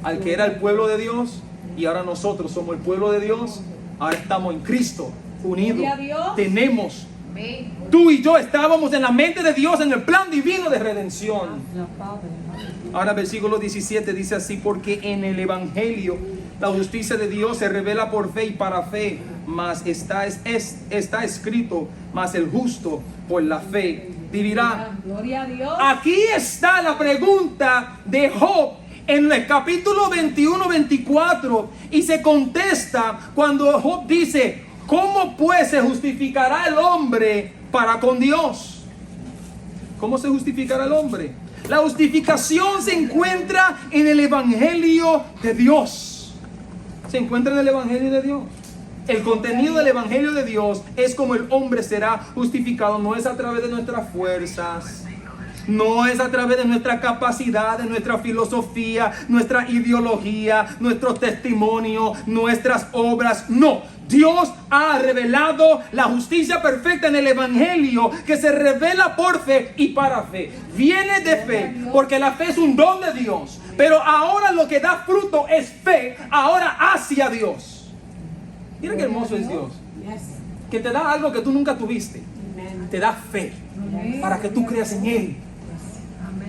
Speaker 3: Al que era el pueblo de Dios y ahora nosotros somos el pueblo de Dios. Ahora estamos en Cristo unidos.
Speaker 2: Gloria a Dios.
Speaker 3: Tenemos,
Speaker 2: Amén.
Speaker 3: tú y yo estábamos en la mente de Dios, en el plan divino de redención. Ahora versículo 17 dice así: porque en el evangelio la justicia de Dios se revela por fe y para fe, mas está escrito, mas el justo por la fe vivirá.
Speaker 2: Gloria a Dios.
Speaker 3: Aquí está la pregunta de Job en el capítulo 21-24 y se contesta cuando Job dice: ¿cómo pues se justificará el hombre para con Dios? ¿Cómo se justificará el hombre? La justificación se encuentra en el evangelio de Dios. Se encuentra en el evangelio de Dios. El contenido del evangelio de Dios es como el hombre será justificado. No es a través de nuestras fuerzas, no es a través de nuestra capacidad, de nuestra filosofía, nuestra ideología, nuestro testimonio, nuestras obras. No, Dios ha revelado la justicia perfecta en el evangelio, que se revela por fe y para fe. Viene de fe, porque la fe es un don de Dios. Pero ahora lo que da fruto es fe, ahora hacia Dios. Mira qué hermoso es Dios, que te da algo que tú nunca tuviste. Te da fe para que tú creas en Él.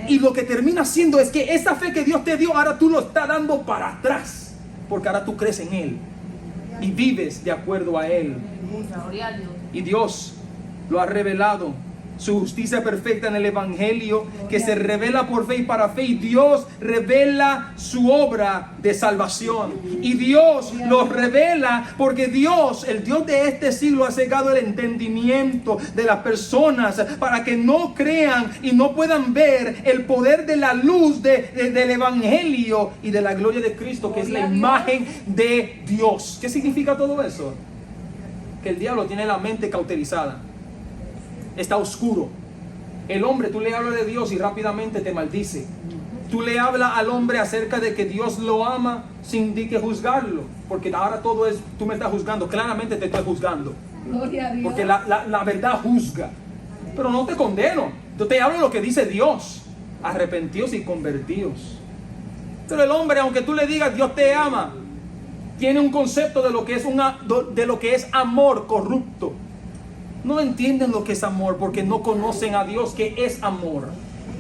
Speaker 3: Y lo que termina haciendo es que esa fe que Dios te dio, ahora tú lo estás dando para atrás, porque ahora tú crees en Él y vives de acuerdo a Él. Y Dios lo ha revelado, su justicia perfecta en el evangelio, que se revela por fe y para fe. Y Dios revela su obra de salvación. Y Dios los revela porque Dios, el Dios de este siglo, ha cegado el entendimiento de las personas para que no crean y no puedan ver el poder de la luz del evangelio y de la gloria de Cristo, que es la imagen de Dios. ¿Qué significa todo eso? Que el diablo tiene la mente cauterizada. Está oscuro. El hombre, tú le hablas de Dios y rápidamente te maldice. Tú le hablas al hombre acerca de que Dios lo ama sin ni que juzgarlo, porque ahora todo es, tú me estás juzgando. Claramente te estoy juzgando,
Speaker 2: Gloria a Dios.
Speaker 3: porque la verdad juzga. Pero no te condeno, yo te hablo lo que dice Dios: arrepentíos y convertíos. Pero el hombre, aunque tú le digas Dios te ama, tiene un concepto de lo que es amor corrupto. No entienden lo que es amor porque no conocen a Dios, que es amor.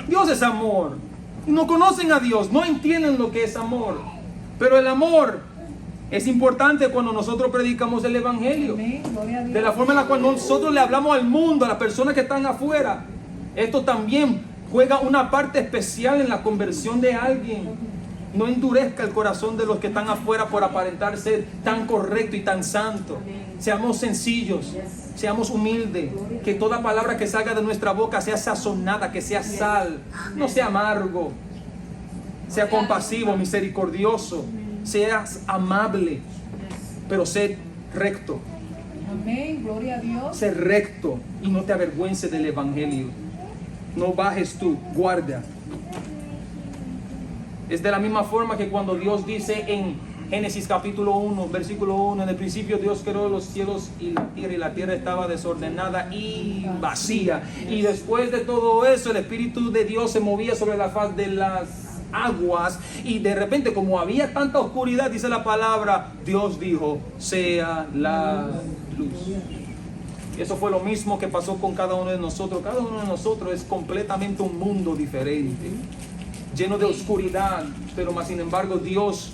Speaker 3: Dios es amor. No conocen a Dios, no entienden lo que es amor. Pero el amor es importante cuando nosotros predicamos el evangelio.
Speaker 2: Amén. Gloria a Dios.
Speaker 3: De la forma en la cual nosotros le hablamos al mundo, a las personas que están afuera. Esto también juega una parte especial en la conversión de alguien. No endurezca el corazón de los que están afuera por aparentar ser tan correcto y tan santo. Seamos sencillos, seamos humildes. Que toda palabra que salga de nuestra boca sea sazonada, que sea sal, no sea amargo. Sea compasivo, misericordioso, seas amable, pero sé recto.
Speaker 2: Amén, gloria a Dios.
Speaker 3: Sé recto y no te avergüences del evangelio. No bajes tú, guarda. Es de la misma forma que cuando Dios dice en Génesis capítulo 1, versículo 1, en el principio Dios creó los cielos y la tierra estaba desordenada y vacía. Y después de todo eso, el Espíritu de Dios se movía sobre la faz de las aguas, y de repente, como había tanta oscuridad, dice la palabra, Dios dijo, sea la luz. Y eso fue lo mismo que pasó con cada uno de nosotros. Cada uno de nosotros es completamente un mundo diferente, lleno de oscuridad, pero más sin embargo Dios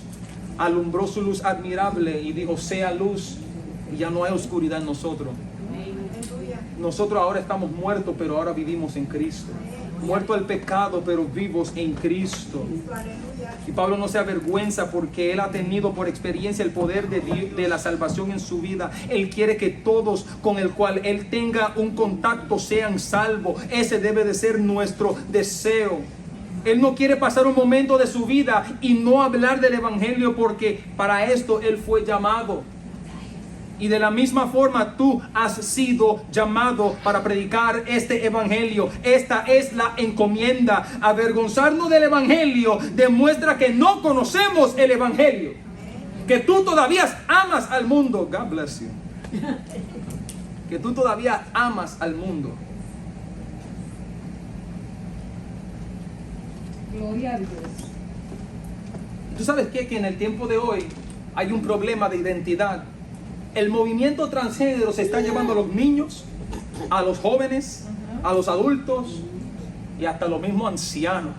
Speaker 3: alumbró su luz admirable y dijo, sea luz, y ya no hay oscuridad en nosotros. Nosotros ahora estamos muertos, pero ahora vivimos en Cristo. Muerto al pecado, pero vivos en Cristo. Y Pablo no se avergüenza porque él ha tenido por experiencia el poder de la salvación en su vida. Él quiere que todos con el cual él tenga un contacto sean salvos. Ese debe de ser nuestro deseo. Él no quiere pasar un momento de su vida y no hablar del evangelio, porque para esto él fue llamado. Y de la misma forma tú has sido llamado para predicar este evangelio. Esta es la encomienda. Avergonzarnos del evangelio demuestra que no conocemos el evangelio. Que tú todavía amas al mundo. God bless you. Que tú todavía amas al mundo.
Speaker 2: Gloria a Dios.
Speaker 3: ¿Tú sabes qué? Que en el tiempo de hoy hay un problema de identidad. El movimiento transgénero se está llevando a los niños, a los jóvenes, a los adultos y hasta los mismos ancianos.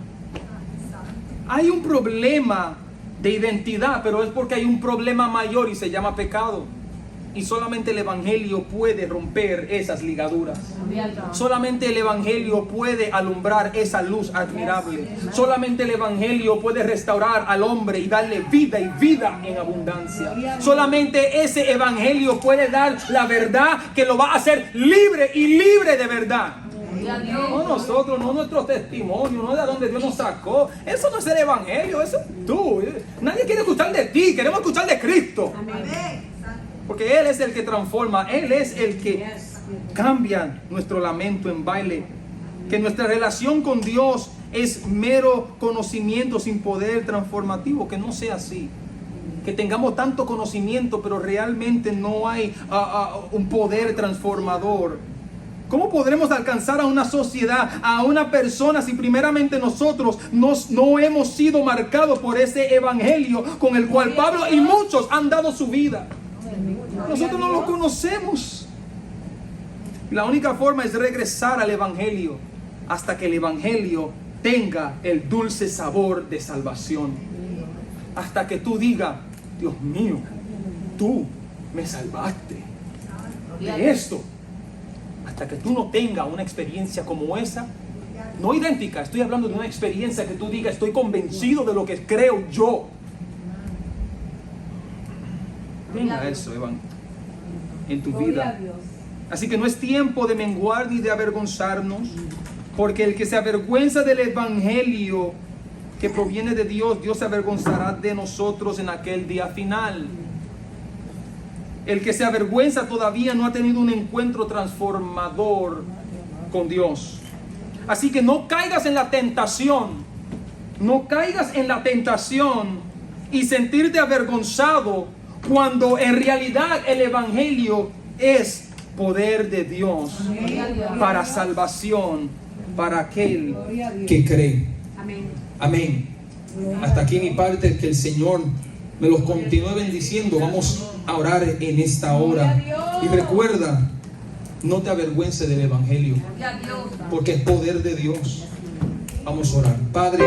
Speaker 3: Hay un problema de identidad, pero es porque hay un problema mayor y se llama pecado. Y solamente el evangelio puede romper esas ligaduras. Solamente el evangelio puede alumbrar esa luz admirable. Solamente el evangelio puede restaurar al hombre y darle vida y vida en abundancia. Solamente ese evangelio puede dar la verdad que lo va a hacer libre y libre de verdad. No nosotros, no nuestro testimonio, no de donde Dios nos sacó. Eso no es el evangelio, eso es tú. Nadie quiere escuchar de ti, queremos escuchar de Cristo.
Speaker 4: Amén.
Speaker 3: Porque Él es el que transforma, Él es el que cambia nuestro lamento en baile. Que nuestra relación con Dios es mero conocimiento sin poder transformativo. Que no sea así. Que tengamos tanto conocimiento, pero realmente no hay un poder transformador. ¿Cómo podremos alcanzar a una sociedad, a una persona, si primeramente nosotros no hemos sido marcados por ese evangelio con el cual Pablo y muchos han dado su vida? Nosotros no lo conocemos. La única forma es regresar al evangelio hasta que el evangelio tenga el dulce sabor de salvación. Hasta que tú digas, Dios mío, tú me salvaste de esto. Hasta que tú no tengas una experiencia como esa, no idéntica, estoy hablando de una experiencia que tú digas, estoy convencido de lo que creo yo. Venga eso, en tu
Speaker 2: Gloria a
Speaker 3: vida.
Speaker 2: Dios.
Speaker 3: Así que no es tiempo de menguar ni de avergonzarnos, porque el que se avergüenza del evangelio que proviene de Dios, Dios se avergonzará de nosotros en aquel día final. El que se avergüenza todavía no ha tenido un encuentro transformador con Dios. Así que no caigas en la tentación. No caigas en la tentación y sentirte avergonzado cuando en realidad el evangelio es poder de Dios para salvación para aquel
Speaker 2: Gloria a Dios.
Speaker 1: que cree.
Speaker 4: Amén.
Speaker 1: Amén. Hasta aquí mi parte, que el Señor me los continúe bendiciendo. Vamos a orar en esta hora. Y recuerda, no te avergüences del evangelio, porque es poder de Dios. Vamos a orar. Padre,